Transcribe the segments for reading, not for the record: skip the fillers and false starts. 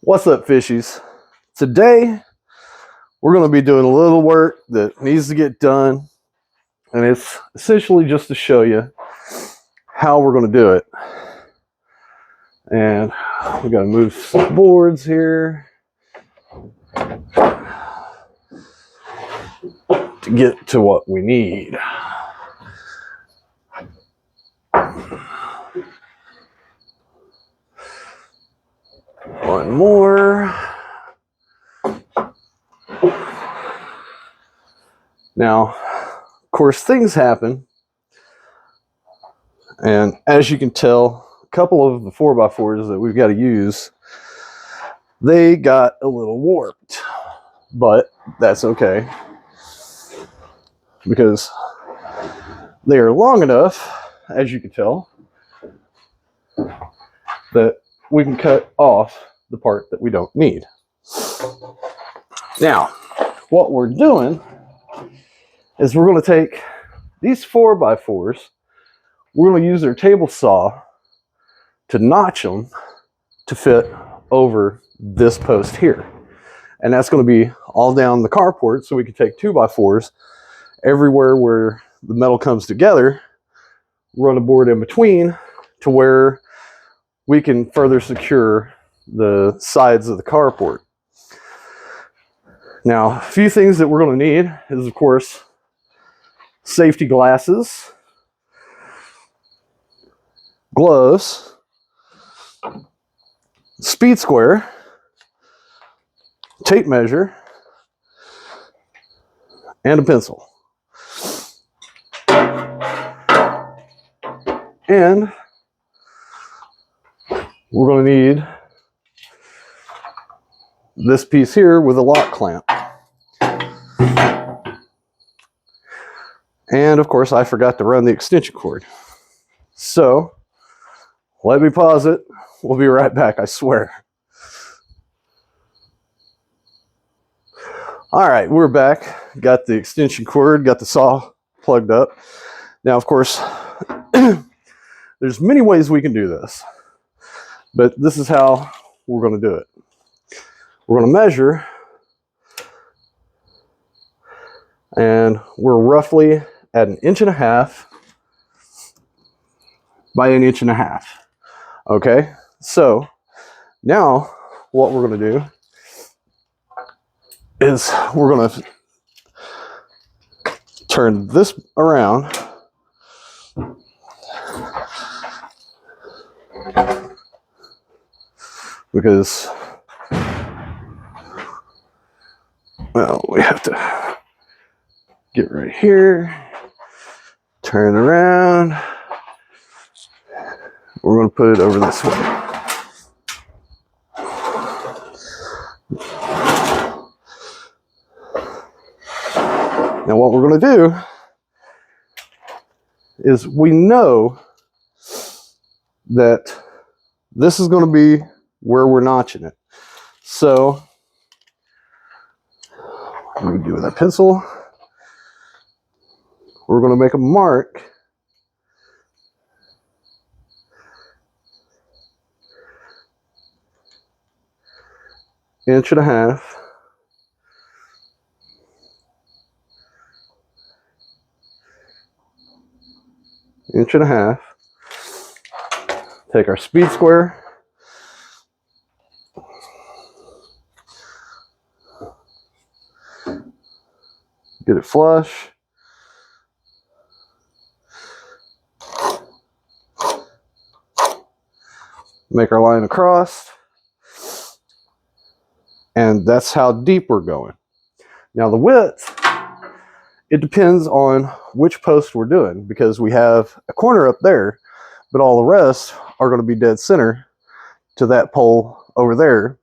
What's up, fishies? Today we're going to be doing a little work that needs to get done, and it's essentially just to show you how we're going to do it. And we got to move some boards here to get to what we need. One more. Now, of course, things happen, and as you can tell, a couple of the 4x4s that we've got to use, they got a little warped, but that's okay because they are long enough, as you can tell, that we can cut off the part that we don't need. Now, what we're doing is we're going to take these 4x4s, we're going to use their table saw to notch them to fit over this post here. And that's going to be all down the carport, so we can take 2x4s everywhere where the metal comes together, run a board in between to where we can further secure the sides of the carport. Now, a few things that we're going to need is, of course, safety glasses, gloves, speed square, tape measure, and a pencil. And we're going to need this piece here with a lock clamp. And of course, I forgot to run the extension cord. So let me pause it. We'll be right back, I swear. All right, we're back. Got the extension cord, got the saw plugged up. Now, of course, there's many ways we can do this, but this is how we're going to do it. We're going to measure, and we're roughly at 1.5 inches by 1.5 inches. Okay, so now what we're going to do is we're going to turn this around because, well, we have to get right here, turn around. We're going to put it over this way. Now, what we're going to do is we know that this is going to be where we're notching it. So, what we do with a pencil, we're going to make a mark . 1.5 inches . 1.5 inches . Take our speed square. Get it flush. Make our line across. And that's how deep we're going. Now the width, it depends on which post we're doing, because we have a corner up there, but all the rest are going to be dead center to that pole over there.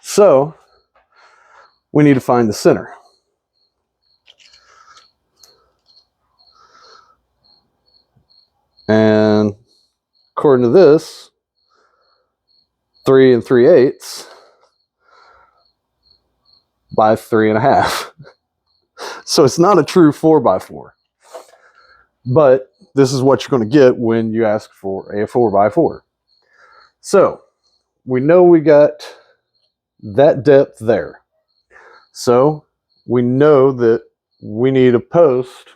So we need to find the center. And according to this, 3 3/8 by 3.5. So it's not a true 4x4, but this is what you're going to get when you ask for a 4x4. So we know we got that depth there. So we know that we need a post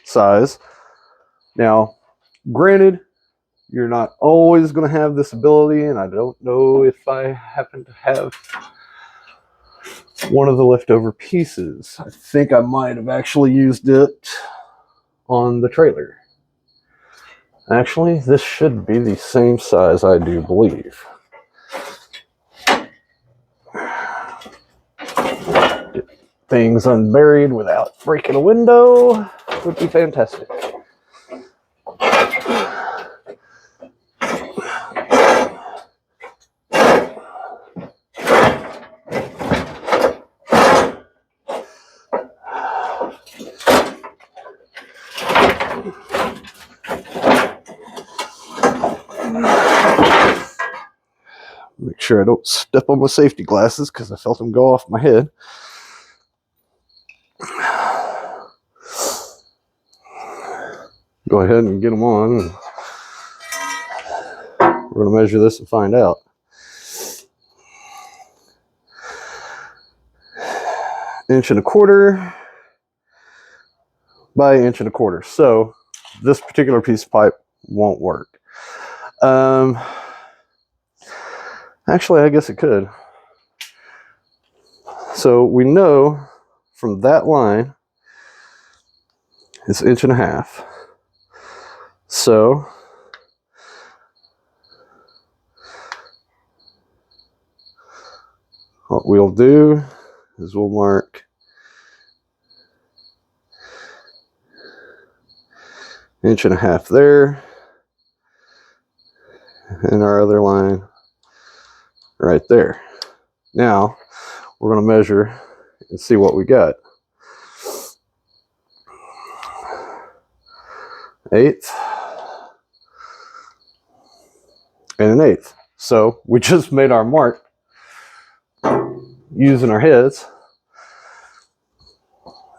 size. Now, granted, you're not always going to have this ability, and I don't know if I happen to have one of the leftover pieces. I think I might have actually used it on the trailer. Actually, this should be the same size, I do believe. Get things unburied without breaking a window would be fantastic. Make sure I don't step on my safety glasses because I felt them go off my head. Go ahead and get them on. We're going to measure this and find out. Inch and a quarter by inch and a quarter. So this particular piece of pipe won't work. Actually, I guess it could. So we know from that line it's 1.5 inches. So what we'll do is we'll mark 1.5 inches there, and our other line right there. Now we're going to measure and see what we got. 1/8 and 1/8. So we just made our mark using our heads.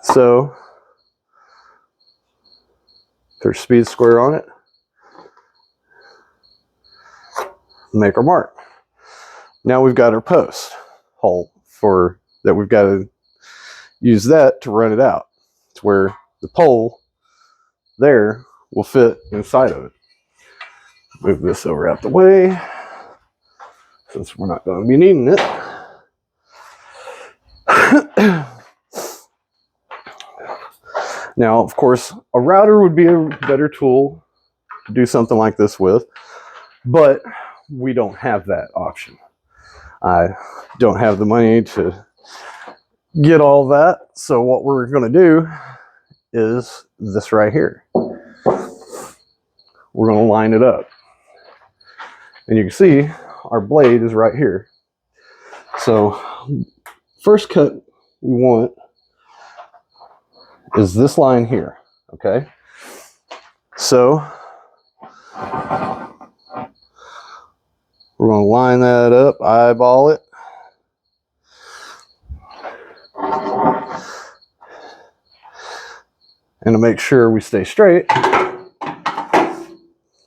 So there's speed square on it. Make our mark. Now we've got our post hole for that. We've got to use that to run it out to where the pole there will fit inside of it. Move this over out the way since we're not going to be needing it. Now, of course, a router would be a better tool to do something like this with, but we don't have that option. I don't have the money to get all that, so what we're going to do is this right here. We're going to line it up. And you can see our blade is right here. So first cut we want is this line here, okay? So we're going to line that up, eyeball it. And to make sure we stay straight,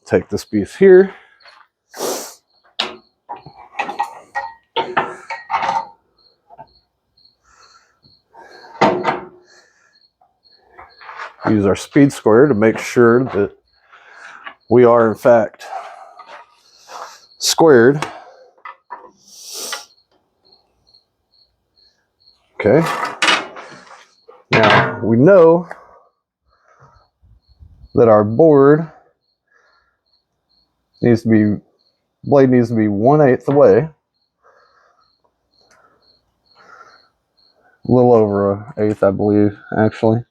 take this piece here. Use our speed square to make sure that we are in fact squared. Okay. Now we know that our board needs to be, blade needs to be 1/8 away. A little over 1/8, I believe, actually.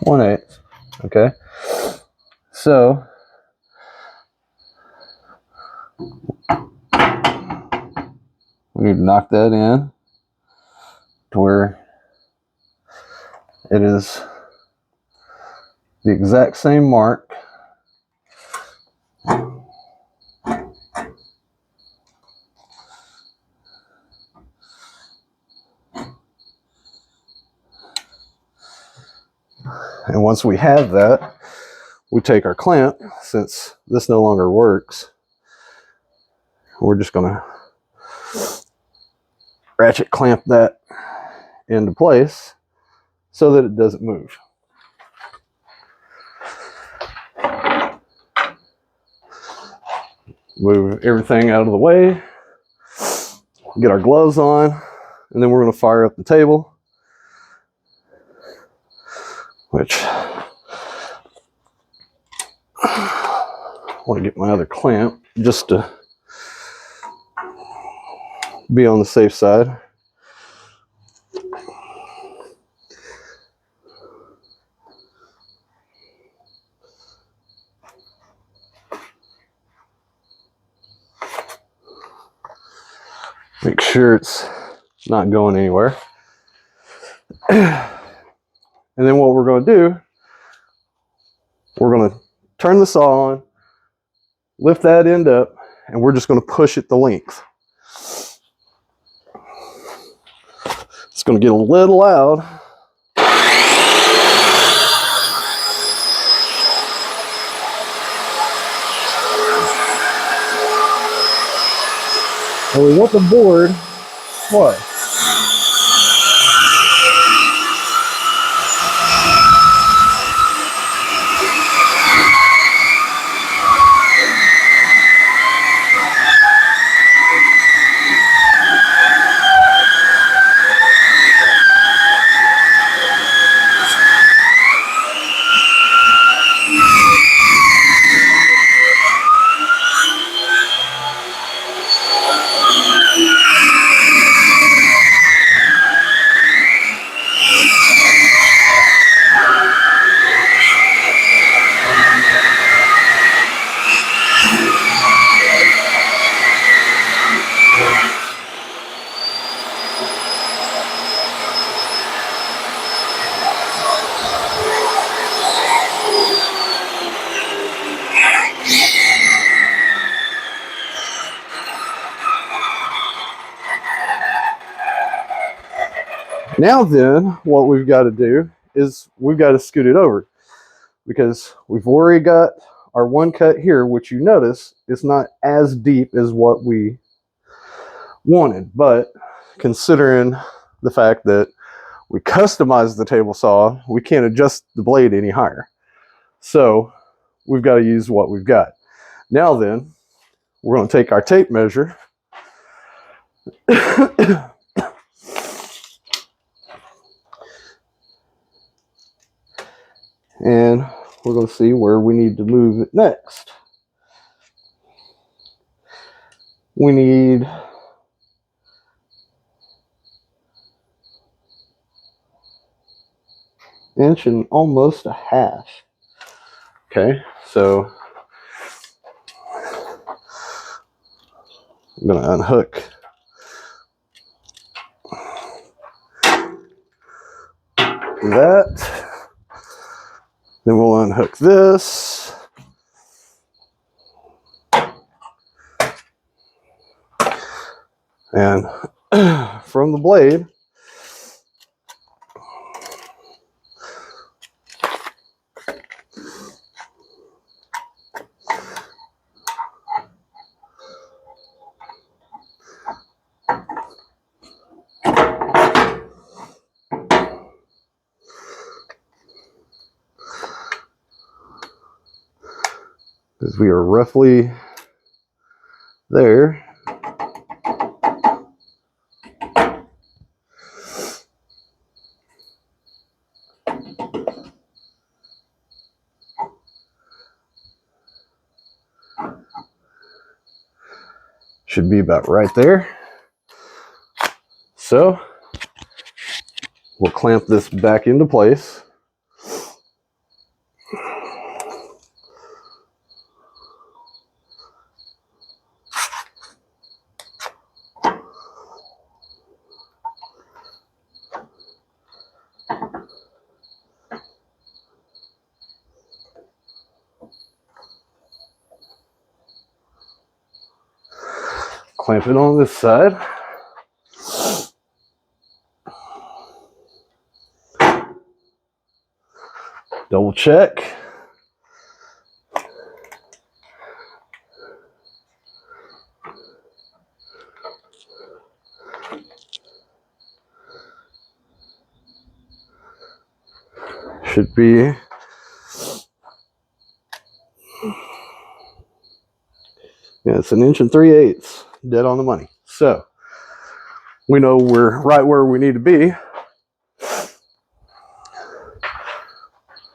One-eighth. Okay. So we need to knock that in to where it is the exact same mark. And once we have that, we take our clamp, since this no longer works, we're just going to ratchet clamp that into place so that it doesn't move. Move everything out of the way, get our gloves on, and then we're going to fire up the table, which I want to get my other clamp just to be on the safe side. Make sure it's not going anywhere. And then what we're going to do, we're going to turn the saw on, lift that end up, and we're just going to push it the length. It's going to get a little loud. And we want the board, what? Now then, what we've got to do is we've got to scoot it over, because we've already got our one cut here, which you notice is not as deep as what we wanted. But considering the fact that we customized the table saw, we can't adjust the blade any higher. So we've got to use what we've got. Now then, we're going to take our tape measure and we're going to see where we need to move it next. We need inch and almost a half. Okay, so I'm going to unhook that. Then we'll unhook this. And from the blade, because we are roughly there. Should be about right there. So we'll clamp this back into place. Clamp it on this side. Double check. Should be, yeah, it's 1 3/8 inches, dead on the money. So we know we're right where we need to be.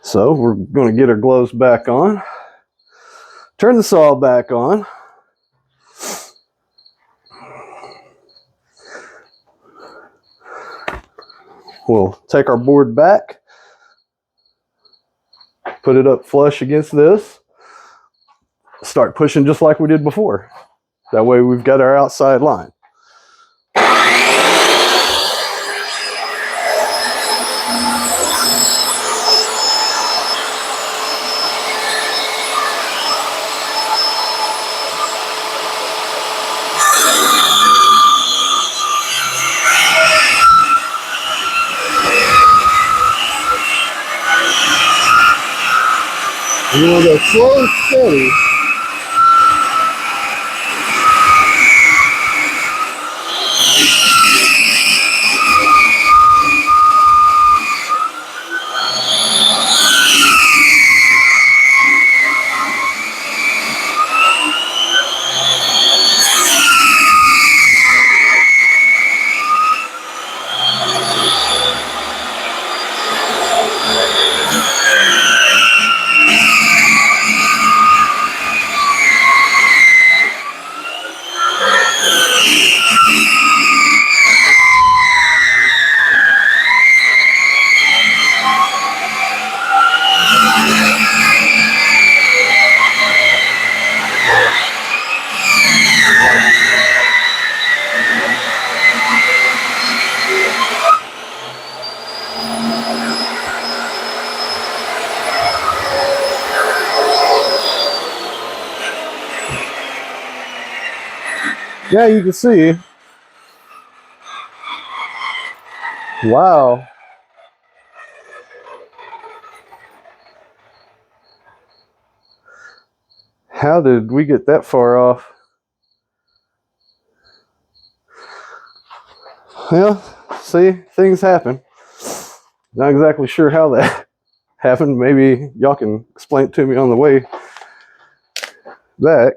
So we're going to get our gloves back on, turn the saw back on. We'll take our board back, put it up flush against this, start pushing just like we did before. That way we've got our outside line. You're going to go slow and steady. Yeah, you can see. Wow. How did we get that far off? Well, see, things happen. Not exactly sure how that happened. Maybe y'all can explain it to me on the way back.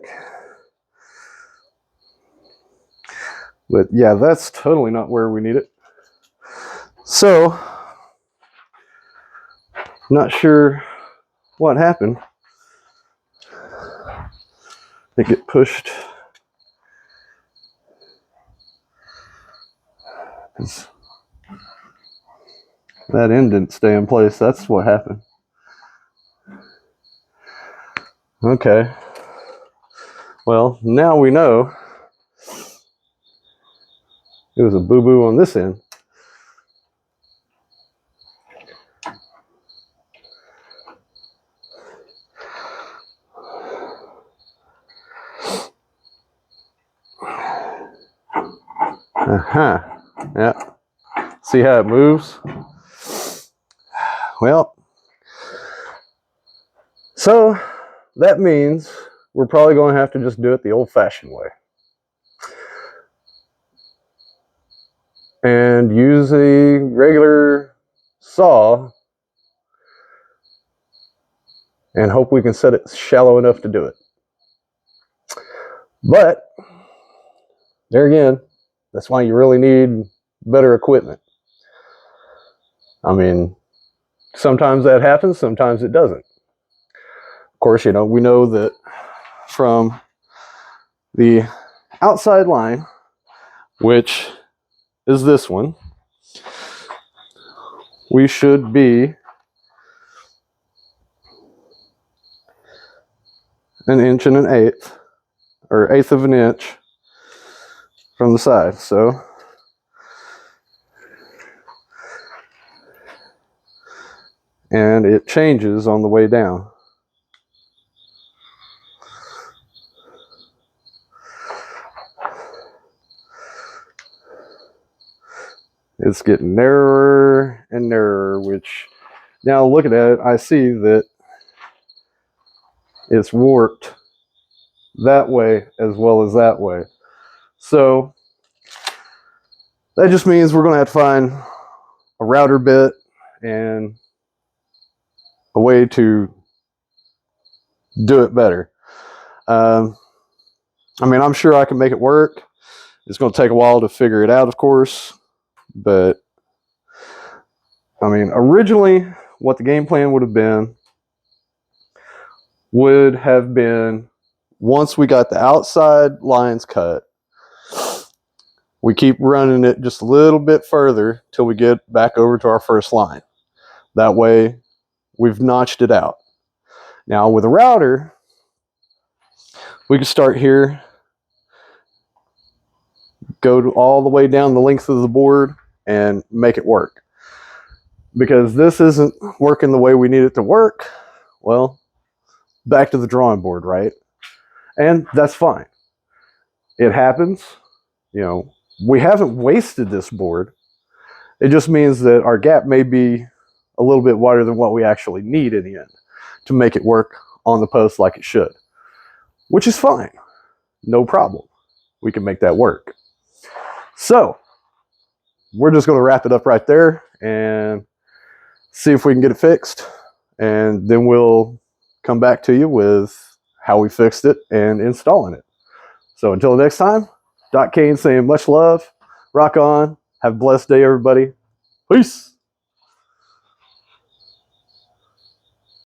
But yeah, that's totally not where we need it. So, not sure what happened. I think it pushed. That end didn't stay in place. That's what happened. Okay. Well, now we know it was a boo-boo on this end. Yeah. See how it moves? Well, so that means we're probably going to have to just do it the old-fashioned way. And use a regular saw and hope we can set it shallow enough to do it. But there again, that's why you really need better equipment. I mean, sometimes that happens, sometimes it doesn't. Of course, we know that from the outside line, which is this one, we should be 1 1/8 inches, or 1/8 of an inch from the side. So and it changes on the way down. It's getting narrower and narrower, which Now looking at it, I see that it's warped that way as well as that way. So that just means we're going to have to find a router bit and a way to do it better. I mean, I'm sure I can make it work. It's going to take a while to figure it out, of course. But, I mean, originally, what the game plan would have been once we got the outside lines cut, we keep running it just a little bit further till we get back over to our first line. That way, we've notched it out. Now, with a router, we can start here, go all the way down the length of the board, and make it work. Because this isn't working the way we need it to work, well, back to the drawing board, right? And that's fine. It happens. You know, we haven't wasted this board. It just means that our gap may be a little bit wider than what we actually need in the end to make it work on the post like it should, which is fine. No problem. We can make that work. So we're just going to wrap it up right there and see if we can get it fixed. And then we'll come back to you with how we fixed it and installing it. So until next time, Doc Kane saying much love, rock on, have a blessed day, everybody. Peace.